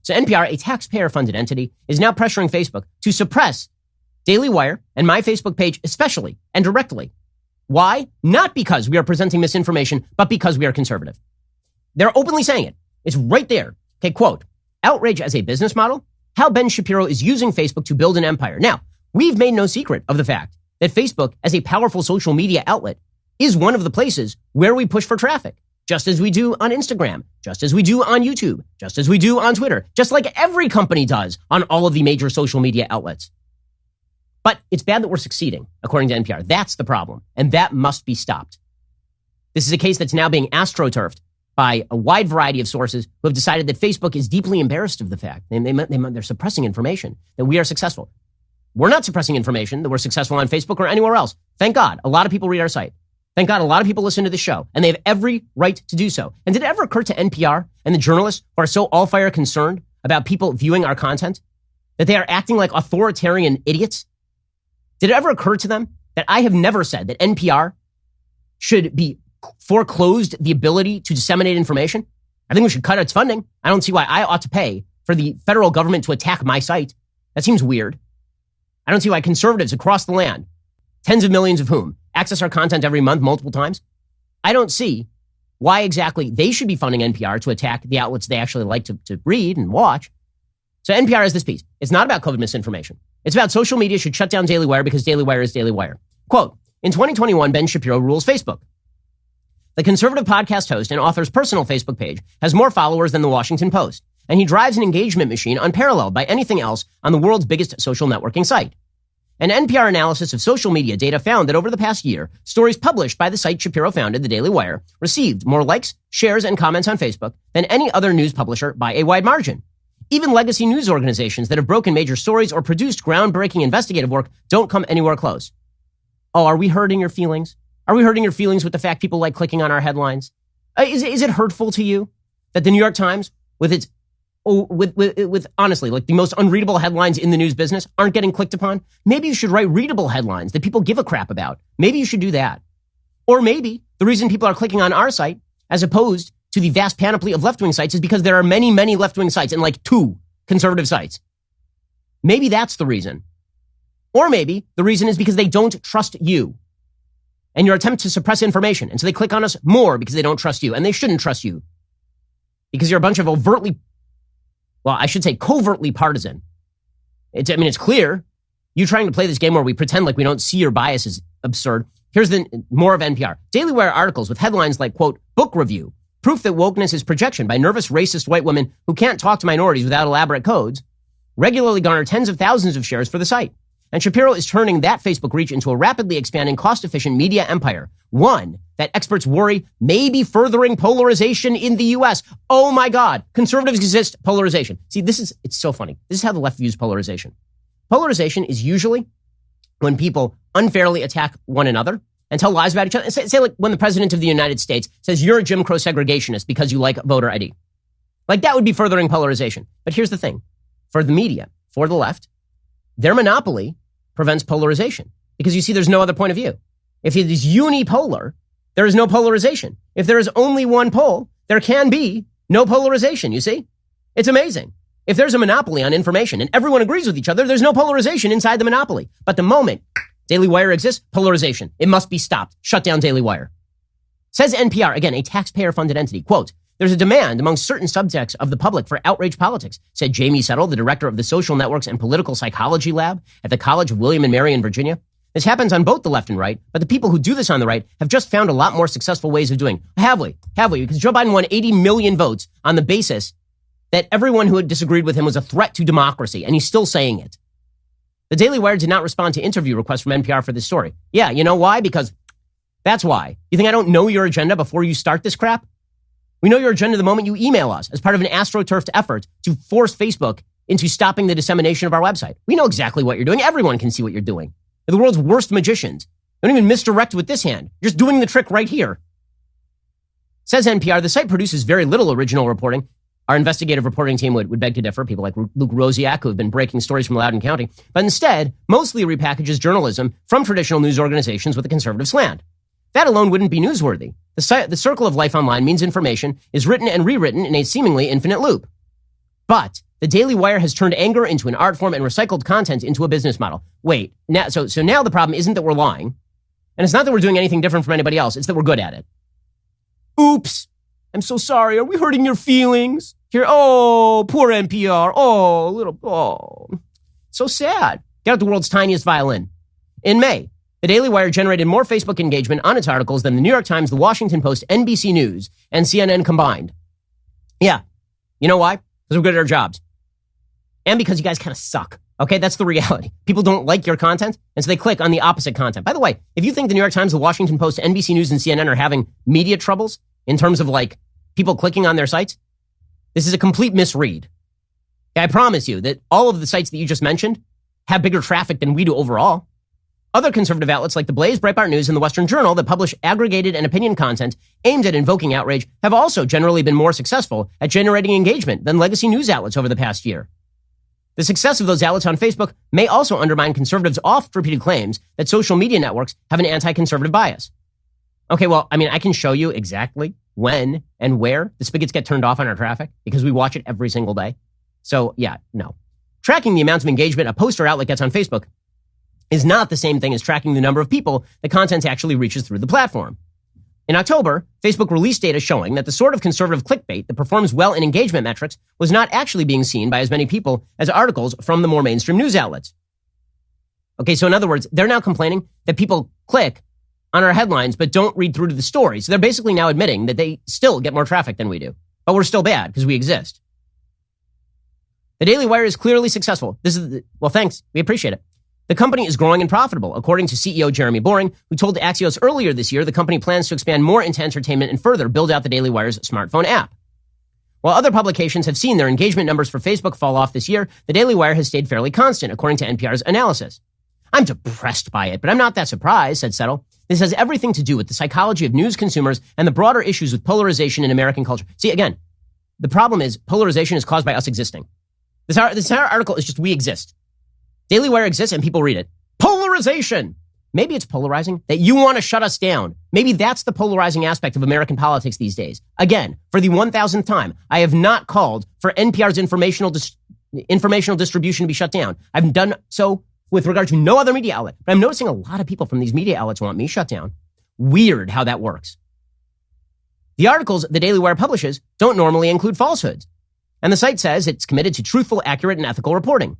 So NPR, a taxpayer-funded entity, is now pressuring Facebook to suppress Daily Wire and my Facebook page especially and directly. Why? Not because we are presenting misinformation, but because we are conservative. They're openly saying it. It's right there. Okay, quote, outrage as a business model, how Ben Shapiro is using Facebook to build an empire. Now, we've made no secret of the fact that Facebook, as a powerful social media outlet, is one of the places where we push for traffic, just as we do on Instagram, just as we do on YouTube, just as we do on Twitter, just like every company does on all of the major social media outlets. But it's bad that we're succeeding, according to NPR. That's the problem, and that must be stopped. This is a case that's now being astroturfed by a wide variety of sources who have decided that Facebook is deeply embarrassed of the fact they're suppressing information, that we are successful. We're not suppressing information that we're successful on Facebook or anywhere else. Thank God, a lot of people read our site. Thank God, a lot of people listen to the show, and they have every right to do so. And did it ever occur to NPR and the journalists who are so all-fire concerned about people viewing our content that they are acting like authoritarian idiots? Did it ever occur to them that I have never said that NPR should be foreclosed the ability to disseminate information? I think we should cut its funding. I don't see why I ought to pay for the federal government to attack my site. That seems weird. I don't see why conservatives across the land, tens of millions of whom access our content every month multiple times, I don't see why exactly they should be funding NPR to attack the outlets they actually like to read and watch. So NPR has this piece. It's not about COVID misinformation. It's about social media should shut down Daily Wire because Daily Wire is Daily Wire. Quote, in 2021, Ben Shapiro rules Facebook. The conservative podcast host and author's personal Facebook page has more followers than the Washington Post, and he drives an engagement machine unparalleled by anything else on the world's biggest social networking site. An NPR analysis of social media data found that over the past year, stories published by the site Shapiro founded, the Daily Wire, received more likes, shares, and comments on Facebook than any other news publisher by a wide margin. Even legacy news organizations that have broken major stories or produced groundbreaking investigative work don't come anywhere close. Oh, are we hurting your feelings? Are we hurting your feelings with the fact people like clicking on our headlines? Is it hurtful to you that the New York Times, with honestly, like the most unreadable headlines in the news business, aren't getting clicked upon? Maybe you should write readable headlines that people give a crap about. Maybe you should do that. Or maybe the reason people are clicking on our site, as opposed to the vast panoply of left-wing sites, is because there are many, many left-wing sites and like 2 conservative sites. Maybe that's the reason. Or maybe the reason is because they don't trust you and your attempt to suppress information. And so they click on us more because they don't trust you, and they shouldn't trust you because you're a bunch of covertly partisan. It's clear. You trying to play this game where we pretend like we don't see your bias is absurd. Here's more of NPR. Daily Wire articles with headlines like, quote, book review, proof that wokeness is projection by nervous racist white women who can't talk to minorities without elaborate codes, regularly garner tens of thousands of shares for the site. And Shapiro is turning that Facebook reach into a rapidly expanding, cost-efficient media empire, one that experts worry may be furthering polarization in the U.S. Oh my God, conservatives resist polarization. See, it's so funny. This is how the left views polarization. Polarization is usually when people unfairly attack one another and tell lies about each other. Say like when the president of the United States says you're a Jim Crow segregationist because you like voter ID. Like that would be furthering polarization. But here's the thing. For the media, for the left, their monopoly prevents polarization because you see there's no other point of view. If it is unipolar, there is no polarization. If there is only one pole, there can be no polarization, you see? It's amazing. If there's a monopoly on information and everyone agrees with each other, there's no polarization inside the monopoly. But the moment Daily Wire exists, polarization. It must be stopped. Shut down Daily Wire. Says NPR, again, a taxpayer-funded entity, quote, there's a demand among certain subjects of the public for outrage politics, said Jamie Settle, the director of the Social Networks and Political Psychology Lab at the College of William and Mary in Virginia. This happens on both the left and right, but the people who do this on the right have just found a lot more successful ways of doing. Have we? Because Joe Biden won 80 million votes on the basis that everyone who had disagreed with him was a threat to democracy, and he's still saying it. The Daily Wire did not respond to interview requests from NPR for this story. Yeah, you know why? Because that's why. You think I don't know your agenda before you start this crap? We know your agenda the moment you email us as part of an astroturfed effort to force Facebook into stopping the dissemination of our website. We know exactly what you're doing. Everyone can see what you're doing. You're the world's worst magicians. Don't even misdirect with this hand. You're just doing the trick right here. Says NPR, the site produces very little original reporting. Our investigative reporting team would beg to differ, people like Luke Rosiak, who have been breaking stories from Loudoun County, but instead mostly repackages journalism from traditional news organizations with a conservative slant. That alone wouldn't be newsworthy. The circle of life online means information is written and rewritten in a seemingly infinite loop. But The Daily Wire has turned anger into an art form and recycled content into a business model. Wait, now, so now the problem isn't that we're lying, and it's not that we're doing anything different from anybody else. It's that we're good at it. Oops. I'm so sorry. Are we hurting your feelings? Here, oh, poor NPR. So sad. Get out the world's tiniest violin. In May, the Daily Wire generated more Facebook engagement on its articles than the New York Times, the Washington Post, NBC News, and CNN combined. Yeah. You know why? Because we're good at our jobs. And because you guys kind of suck. Okay, that's the reality. People don't like your content, and so they click on the opposite content. By the way, if you think the New York Times, the Washington Post, NBC News, and CNN are having media troubles in terms of like people clicking on their sites, this is a complete misread. I promise you that all of the sites that you just mentioned have bigger traffic than we do overall. Other conservative outlets like The Blaze, Breitbart News, and The Western Journal that publish aggregated and opinion content aimed at invoking outrage have also generally been more successful at generating engagement than legacy news outlets over the past year. The success of those outlets on Facebook may also undermine conservatives' oft-repeated claims that social media networks have an anti-conservative bias. Okay, well, I mean, I can show you exactly when and where the spigots get turned off on our traffic because we watch it every single day. So, yeah, no. Tracking the amount of engagement a post or outlet gets on Facebook is not the same thing as tracking the number of people the content actually reaches through the platform. In October, Facebook released data showing that the sort of conservative clickbait that performs well in engagement metrics was not actually being seen by as many people as articles from the more mainstream news outlets. Okay, so in other words, they're now complaining that people click on our headlines but don't read through to the story. So they're basically now admitting that they still get more traffic than we do. But we're still bad because we exist. The Daily Wire is clearly successful. Well, thanks. We appreciate it. The company is growing and profitable, according to CEO Jeremy Boring, who told Axios earlier this year the company plans to expand more into entertainment and further build out the Daily Wire's smartphone app. While other publications have seen their engagement numbers for Facebook fall off this year, the Daily Wire has stayed fairly constant, according to NPR's analysis. I'm depressed by it, but I'm not that surprised, said Settle. This has everything to do with the psychology of news consumers and the broader issues with polarization in American culture. See, again, the problem is polarization is caused by us existing. This entire article is just we exist. Daily Wire exists and people read it. Polarization! Maybe it's polarizing that you want to shut us down. Maybe that's the polarizing aspect of American politics these days. Again, for the 1,000th time, I have not called for NPR's informational distribution to be shut down. I've done so with regard to no other media outlet. But I'm noticing a lot of people from these media outlets want me shut down. Weird how that works. The articles the Daily Wire publishes don't normally include falsehoods. And the site says it's committed to truthful, accurate, and ethical reporting.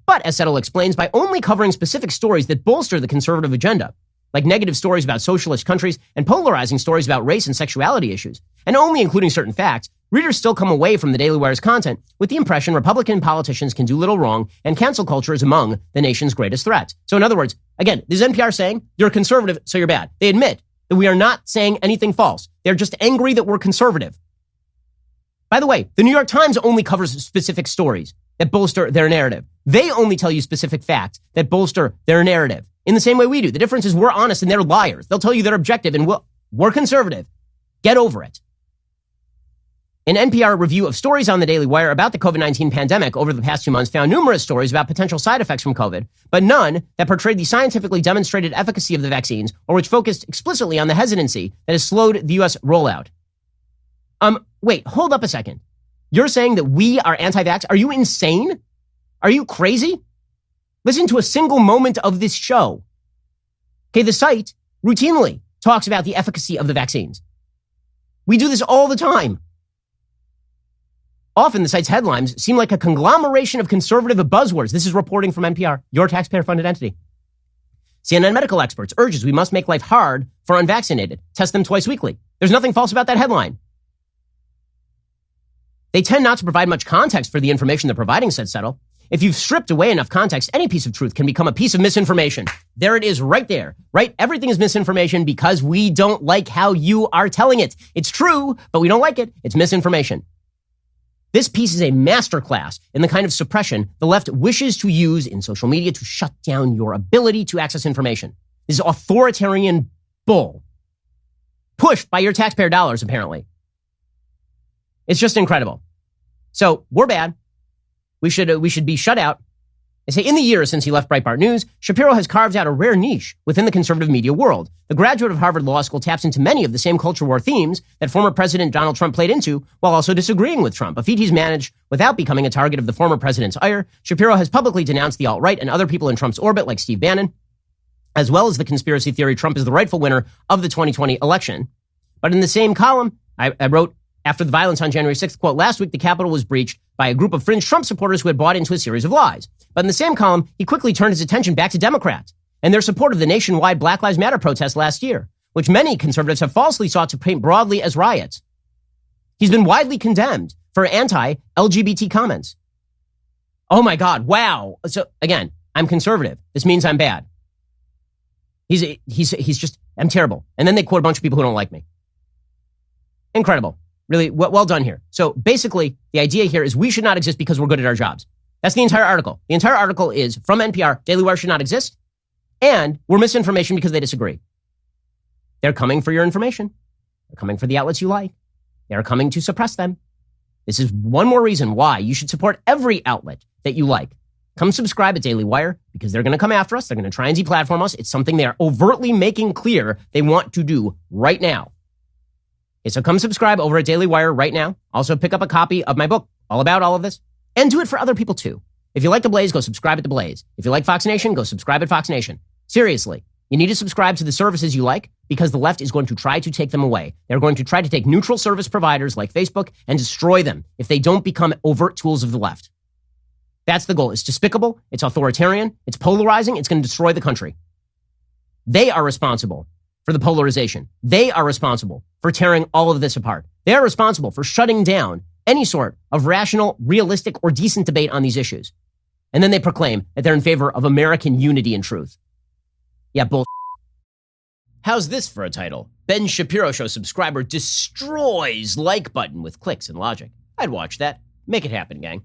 But, as Settle explains, by only covering specific stories that bolster the conservative agenda, like negative stories about socialist countries and polarizing stories about race and sexuality issues, and only including certain facts, readers still come away from the Daily Wire's content with the impression Republican politicians can do little wrong and cancel culture is among the nation's greatest threats. So in other words, again, this is NPR saying you're conservative, so you're bad. They admit that we are not saying anything false. They're just angry that we're conservative. By the way, the New York Times only covers specific stories that bolster their narrative. They only tell you specific facts that bolster their narrative in the same way we do. The difference is we're honest and they're liars. They'll tell you they're objective and we're conservative. Get over it. An NPR review of stories on the Daily Wire about the COVID-19 pandemic over the past 2 months found numerous stories about potential side effects from COVID, but none that portrayed the scientifically demonstrated efficacy of the vaccines or which focused explicitly on the hesitancy that has slowed the U.S. rollout. Wait, hold up a second. You're saying that we are anti-vax? Are you insane? Are you crazy? Listen to a single moment of this show. Okay, the site routinely talks about the efficacy of the vaccines. We do this all the time. Often the site's headlines seem like a conglomeration of conservative buzzwords. This is reporting from NPR, your taxpayer-funded entity. CNN medical experts urges we must make life hard for unvaccinated. Test them twice weekly. There's nothing false about that headline. They tend not to provide much context for the information they're providing, said Settle. If you've stripped away enough context, any piece of truth can become a piece of misinformation. There it is right there, right? Everything is misinformation because we don't like how you are telling it. It's true, but we don't like it. It's misinformation. This piece is a masterclass in the kind of suppression the left wishes to use in social media to shut down your ability to access information. This is authoritarian bull. Pushed by your taxpayer dollars, apparently. It's just incredible. So we're bad. We should be shut out. They say in the years since he left Breitbart News, Shapiro has carved out a rare niche within the conservative media world. The graduate of Harvard Law School taps into many of the same culture war themes that former President Donald Trump played into while also disagreeing with Trump, a feat he's managed without becoming a target of the former president's ire. Shapiro has publicly denounced the alt-right and other people in Trump's orbit like Steve Bannon, as well as the conspiracy theory Trump is the rightful winner of the 2020 election. But in the same column, I wrote, after the violence on January 6th, quote, last week the Capitol was breached by a group of fringe Trump supporters who had bought into a series of lies. But in the same column, he quickly turned his attention back to Democrats and their support of the nationwide Black Lives Matter protest last year, which many conservatives have falsely sought to paint broadly as riots. He's been widely condemned for anti-LGBT comments. Oh my God, wow. So again, I'm conservative. This means I'm bad. I'm terrible. And then they quote a bunch of people who don't like me. Incredible. Really, well done here. So basically, the idea here is we should not exist because we're good at our jobs. That's the entire article. The entire article is from NPR, Daily Wire should not exist, and we're misinformation because they disagree. They're coming for your information. They're coming for the outlets you like. They're coming to suppress them. This is one more reason why you should support every outlet that you like. Come subscribe at Daily Wire because they're going to come after us. They're going to try and deplatform us. It's something they are overtly making clear they want to do right now. Okay, so come subscribe over at Daily Wire right now. Also pick up a copy of my book all about all of this and do it for other people too. If you like The Blaze, go subscribe at The Blaze. If you like Fox Nation, go subscribe at Fox Nation. Seriously, you need to subscribe to the services you like because the left is going to try to take them away. They're going to try to take neutral service providers like Facebook and destroy them if they don't become overt tools of the left. That's the goal. It's despicable. It's authoritarian. It's polarizing. It's going to destroy the country. They are responsible for the polarization. They are responsible for tearing all of this apart. They are responsible for shutting down any sort of rational, realistic, or decent debate on these issues. And then they proclaim that they're in favor of American unity and truth. Yeah, bull. How's this for a title? Ben Shapiro Show subscriber destroys like button with clicks and logic. I'd watch that. Make it happen, gang.